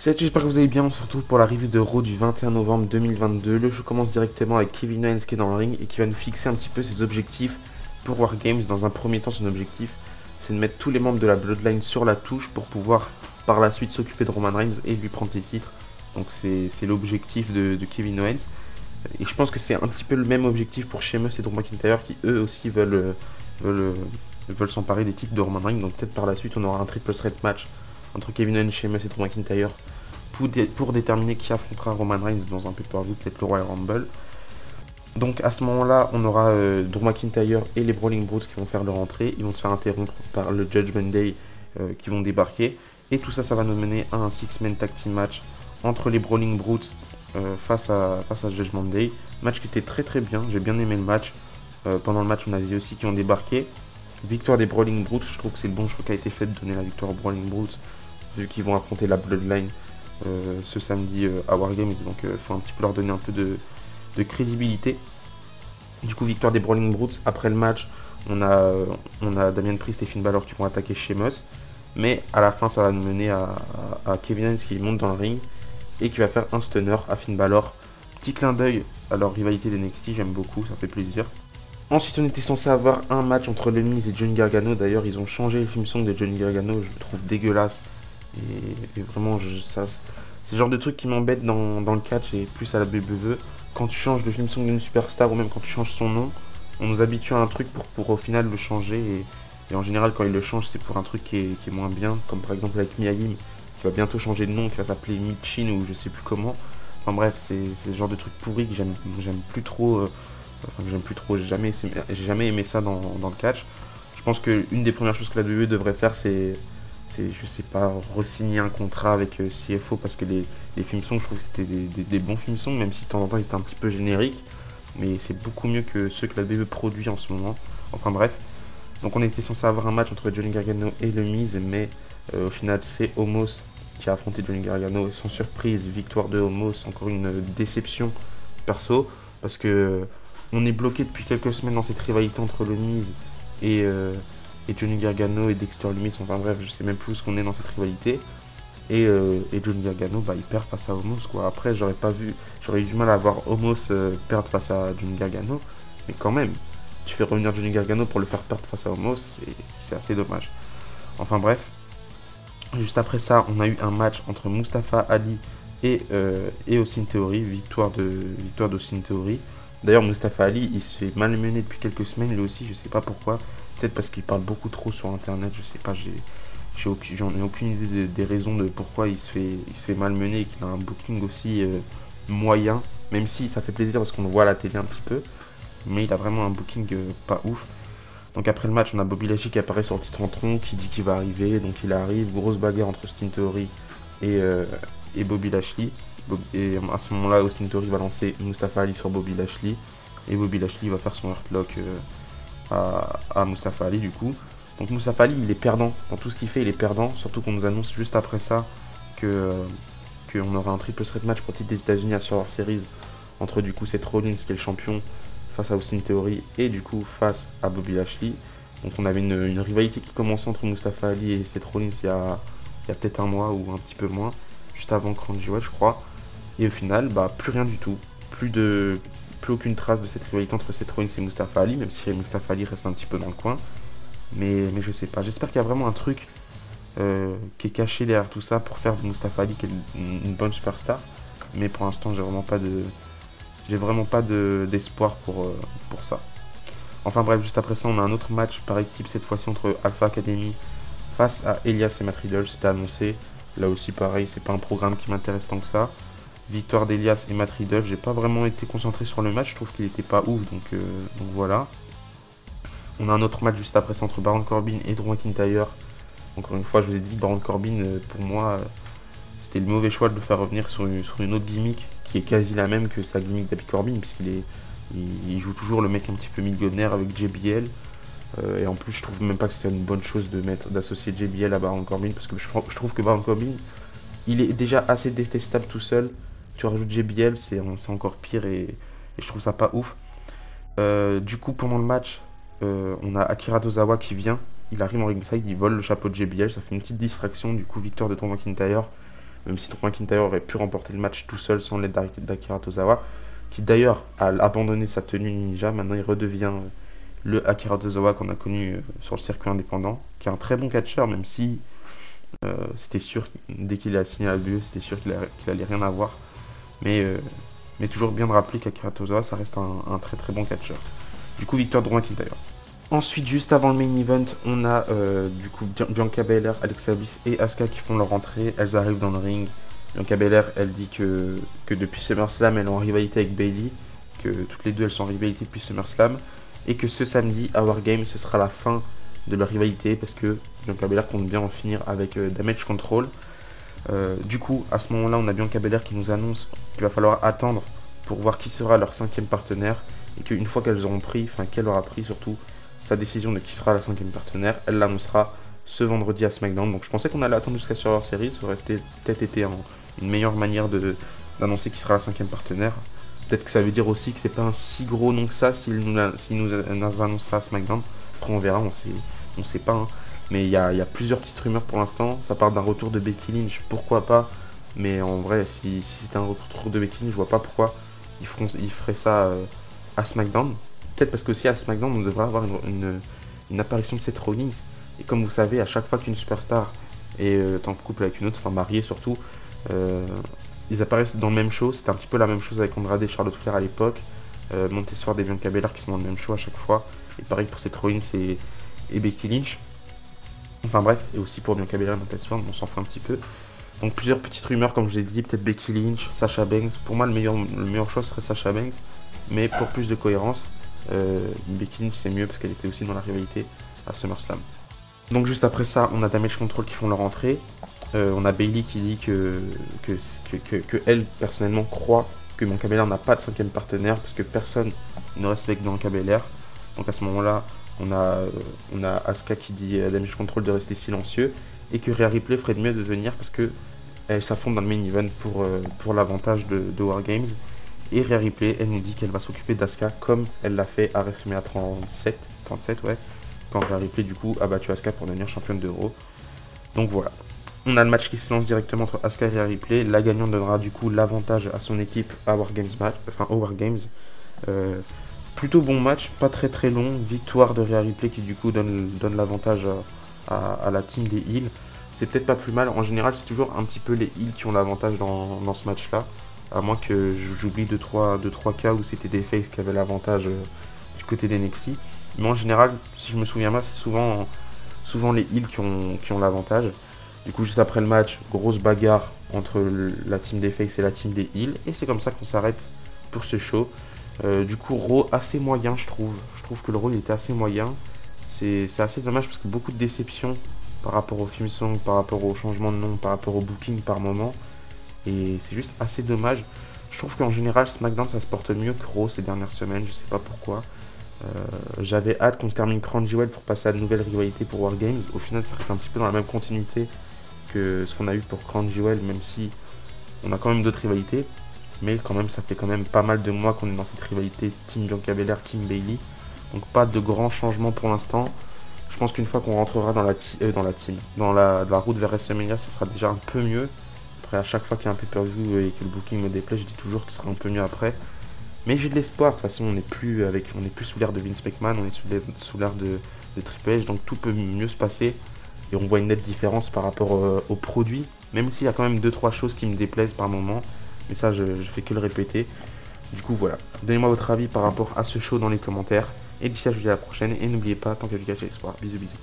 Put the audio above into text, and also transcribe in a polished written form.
Salut, j'espère que vous allez bien. On se retrouve pour la review de Raw du 21 novembre 2022. Le jeu commence directement avec Kevin Owens qui est dans le ring et qui va nous fixer un petit peu ses objectifs pour Wargames. Dans un premier temps, son objectif, c'est de mettre tous les membres de la Bloodline sur la touche pour pouvoir par la suite s'occuper de Roman Reigns et lui prendre ses titres. Donc c'est l'objectif de Kevin Owens. Et je pense que c'est un petit peu le même objectif pour Sheamus et Drew McIntyre qui eux aussi veulent, veulent s'emparer des titres de Roman Reigns. Donc peut-être par la suite on aura un triple threat match entre Kevin Owens, Sheamus et Drew McIntyre pour déterminer qui affrontera Roman Reigns dans un pay-per-view, peut-être le Royal Rumble. Donc à ce moment-là, on aura Drew McIntyre et les Brawling Brutes qui vont faire leur entrée. Ils vont se faire interrompre par le Judgment Day qui vont débarquer. Et tout ça, ça va nous mener à un six-man tag team match entre les Brawling Brutes face à Judgment Day. Match qui était très très bien, j'ai bien aimé le match. Pendant le match, on a dit aussi qui ont débarqué. Victoire des Brawling Brutes, je trouve que c'est le bon choix qui a été fait de donner la victoire aux Brawling Brutes, vu qu'ils vont affronter la Bloodline ce samedi à Wargames, donc il faut un petit peu leur donner un peu de crédibilité. Du coup, victoire des Brawling Brutes. Après le match, on a Damian Priest et Finn Balor qui vont attaquer Sheamus, mais à la fin ça va nous mener à Kevin Owens qui monte dans le ring et qui va faire un stunner à Finn Balor. Petit clin d'œil à leur rivalité d'NXT, j'aime beaucoup, ça fait plaisir. Ensuite, on était censé avoir un match entre The Miz et Johnny Gargano. D'ailleurs, ils ont changé le film song de Johnny Gargano, je le trouve dégueulasse. Et vraiment, c'est le genre de truc qui m'embête dans le catch et plus à la BBVE. Quand tu changes le film song d'une superstar ou même quand tu changes son nom, on nous habitue à un truc pour au final le changer. Et en général, quand ils le changent, c'est pour un truc qui est moins bien. Comme par exemple avec Mia Yim, qui va bientôt changer de nom, qui va s'appeler Michin ou je sais plus comment. Enfin bref, c'est le genre de truc pourri que j'aime plus trop. Enfin, que j'aime plus trop, j'ai jamais aimé ça dans le catch. Je pense qu'une des premières choses que la WWE devrait faire, c'est je sais pas, re-signer un contrat avec CFO parce que les films songs, je trouve que c'était des bons films songs, même si de temps en temps ils étaient un petit peu génériques, mais c'est beaucoup mieux que ceux que la WWE produit en ce moment. Enfin bref, donc on était censé avoir un match entre Johnny Gargano et le Miz, mais au final c'est Omos qui a affronté Johnny Gargano et sans surprise, victoire de Omos, encore une déception perso, parce que on est bloqué depuis quelques semaines dans cette rivalité entre le Miz et Johnny Gargano et Dexter Lumis. Enfin bref, je sais même plus où qu'on est dans cette rivalité. Et Johnny Gargano, bah, il perd face à Omos, quoi. Après, j'aurais eu du mal à voir Omos perdre face à Johnny Gargano, mais quand même, tu fais revenir Johnny Gargano pour le faire perdre face à Omos, c'est assez dommage. Enfin bref, juste après ça, on a eu un match entre Mustafa Ali et Austin Theory, victoire d'Austin Theory. D'ailleurs, Mustafa Ali, il se fait malmener depuis quelques semaines, lui aussi, je sais pas pourquoi. Peut-être parce qu'il parle beaucoup trop sur internet, je sais pas, j'en ai aucune idée des raisons de pourquoi il se fait malmener et qu'il a un booking aussi moyen, même si ça fait plaisir parce qu'on le voit à la télé un petit peu, mais il a vraiment un booking pas ouf. Donc après le match, on a Bobby Lashley qui apparaît sur le titre en tronc, qui dit qu'il va arriver, donc il arrive, grosse bagarre entre Austin Theory et Bobby Lashley. Et à ce moment-là, Austin Theory va lancer Mustafa Ali sur Bobby Lashley, et Bobby Lashley va faire son hurtlock à Mustafa Ali du coup. Donc Mustafa Ali, il est perdant dans tout ce qu'il fait, il est perdant, surtout qu'on nous annonce juste après ça qu'on aura un triple threat match pour le titre des États-Unis à Survivor Series entre du coup Seth Rollins qui est le champion face à Austin Theory et du coup face à Bobby Lashley. Donc on avait une rivalité qui commençait entre Mustafa Ali et Seth Rollins il y a peut-être un mois ou un petit peu moins, juste avant Crunchyroll je crois. Et au final, bah plus rien du tout, plus aucune trace de cette rivalité entre Seth Rollins et Mustafa Ali, même si Mustafa Ali reste un petit peu dans le coin. Mais je sais pas, j'espère qu'il y a vraiment un truc qui est caché derrière tout ça pour faire de Mustafa Ali une bonne superstar. Mais pour l'instant, j'ai vraiment pas d'espoir pour ça. Enfin bref, juste après ça, on a un autre match par équipe, cette fois-ci entre Alpha Academy face à Elias et Matt Riddle, c'était annoncé. Là aussi pareil, c'est pas un programme qui m'intéresse tant que ça. Victoire d'Elias et Matt Riddle, j'ai pas vraiment été concentré sur le match, je trouve qu'il était pas ouf, donc voilà. On a un autre match juste après ça entre Baron Corbin et Drew McIntyre. Encore une fois, je vous ai dit que Baron Corbin, pour moi, c'était le mauvais choix de le faire revenir sur une autre gimmick qui est quasi la même que sa gimmick d'Happy Corbin, puisqu'il joue toujours le mec un petit peu millionnaire avec JBL. Et en plus, je trouve même pas que c'est une bonne chose d'associer JBL à Baron Corbin, parce que je trouve que Baron Corbin, il est déjà assez détestable tout seul. Tu rajoutes JBL, c'est encore pire et je trouve ça pas ouf. Du coup, pendant le match, on a Akira Tozawa qui vient, il arrive en ringside, il vole le chapeau de JBL, ça fait une petite distraction, du coup victoire de Drew McIntyre même si Drew McIntyre aurait pu remporter le match tout seul sans l'aide d'Akira Tozawa, qui d'ailleurs a abandonné sa tenue ninja. Maintenant il redevient le Akira Tozawa qu'on a connu sur le circuit indépendant, qui est un très bon catcheur, même si c'était sûr, dès qu'il a signé à la WWE, c'était sûr qu'il allait rien avoir. Mais toujours bien de rappeler qu'Akira Tozawa, ça reste un très très bon catcheur. Du coup, victoire de Drew McIntyre. Ensuite, juste avant le main event, on a du coup Bianca Belair, Alexa Bliss et Asuka qui font leur entrée. Elles arrivent dans le ring. Bianca Belair, elle dit que depuis SummerSlam, elle est en rivalité avec Bayley, que toutes les deux elles sont en rivalité depuis SummerSlam, et que ce samedi à War Games, ce sera la fin de leur rivalité parce que Bianca Belair compte bien en finir avec Damage Control. Du coup, à ce moment-là, on a Bianca Belair qui nous annonce qu'il va falloir attendre pour voir qui sera leur 5e partenaire, et qu'une fois qu'elles auront pris, enfin qu'elle aura pris surtout sa décision de qui sera la 5e partenaire, elle l'annoncera ce vendredi à SmackDown. Donc je pensais qu'on allait attendre jusqu'à Survivor Series, ça aurait peut-être été une meilleure manière d'annoncer qui sera la 5e partenaire. Peut-être que ça veut dire aussi que c'est pas un si gros nom que ça s'il nous annonce ça à SmackDown. Après on verra, on sait pas. Hein. Mais il y a plusieurs petites rumeurs pour l'instant. Ça part d'un retour de Becky Lynch, pourquoi pas. Mais en vrai, si c'était un retour de Becky Lynch, je vois pas pourquoi ils feraient ça à SmackDown. Peut-être parce qu'aussi à SmackDown, on devrait avoir une apparition de Seth Rollins. Et comme vous savez, à chaque fois qu'une superstar est en couple avec une autre, enfin mariée surtout, ils apparaissent dans le même show. C'était un petit peu la même chose avec Andrade et Charlotte Flair à l'époque. Montesford et Bianca Belair qui sont dans le même show à chaque fois. Et pareil pour Seth Rollins et Becky Lynch. Enfin bref, et aussi pour Bianca Belair et Montesford, on s'en fout un petit peu. Donc plusieurs petites rumeurs comme je l'ai dit, peut-être Becky Lynch, Sasha Banks. Pour moi le meilleur choix serait Sasha Banks. Mais pour plus de cohérence, Becky Lynch c'est mieux parce qu'elle était aussi dans la rivalité à SummerSlam. Donc juste après ça, on a Damage Control qui font leur entrée. On a Bayley qui dit que elle personnellement croit que Bianca Belair n'a pas de 5e partenaire parce que personne ne reste avec Bianca Belair. Donc à ce moment-là, on a Asuka qui dit à Damage Control de rester silencieux et que Rhea Ripley ferait de mieux de venir parce que elle s'affronte dans le main event pour l'avantage de War Games. Et Rhea Ripley, elle nous dit qu'elle va s'occuper d'Asuka comme elle l'a fait à WrestleMania 37 ouais, quand Rhea Ripley du coup a battu Asuka pour devenir championne d'Euro. Donc voilà. On a le match qui se lance directement entre Asuka et Rhea Ripley. La gagnante donnera du coup l'avantage à son équipe au War Games. Plutôt bon match, pas très très long. Victoire de Rhea Ripley qui du coup donne l'avantage à la team des heels. C'est peut-être pas plus mal. En général, c'est toujours un petit peu les heels qui ont l'avantage dans ce match-là. À moins que j'oublie 2-3 cas où c'était des faces qui avaient l'avantage du côté des NXT. Mais en général, si je me souviens bien, c'est souvent les heels qui ont l'avantage. Du coup, juste après le match, grosse bagarre entre la team des faces et la team des heels. Et c'est comme ça qu'on s'arrête pour ce show. Du coup, Raw assez moyen, je trouve. Je trouve que le Raw il était assez moyen. C'est assez dommage parce que beaucoup de déceptions par rapport au theme song, par rapport au changement de nom, par rapport au booking par moment. Et c'est juste assez dommage. Je trouve qu'en général, SmackDown ça se porte mieux que Raw ces dernières semaines. Je sais pas pourquoi. J'avais hâte qu'on se termine Crown Jewel pour passer à de nouvelles rivalités pour War Games. Au final, ça reste un petit peu dans la même continuité que ce qu'on a eu pour Crown Jewel, même si on a quand même d'autres rivalités. Mais quand même, ça fait quand même pas mal de mois qu'on est dans cette rivalité Team Bianca Belair, Team Bayley. Donc pas de grands changements pour l'instant. Je pense qu'une fois qu'on rentrera dans la route vers WrestleMania, ça sera déjà un peu mieux. Après, à chaque fois qu'il y a un pay-per-view et que le booking me déplaît, je dis toujours que ce sera un peu mieux après. Mais j'ai de l'espoir. De toute façon, on n'est plus sous l'ère de Vince McMahon, on est sous l'ère de Triple H, donc tout peut mieux se passer. Et on voit une nette différence par rapport aux produits, même s'il y a quand même 2-3 choses qui me déplaisent par moment. Mais ça, je fais que le répéter. Du coup, voilà. Donnez-moi votre avis par rapport à ce show dans les commentaires. Et d'ici là, je vous dis à la prochaine. Et n'oubliez pas, tant qu'il y a du catch, il y a l'espoir. Bisous, bisous.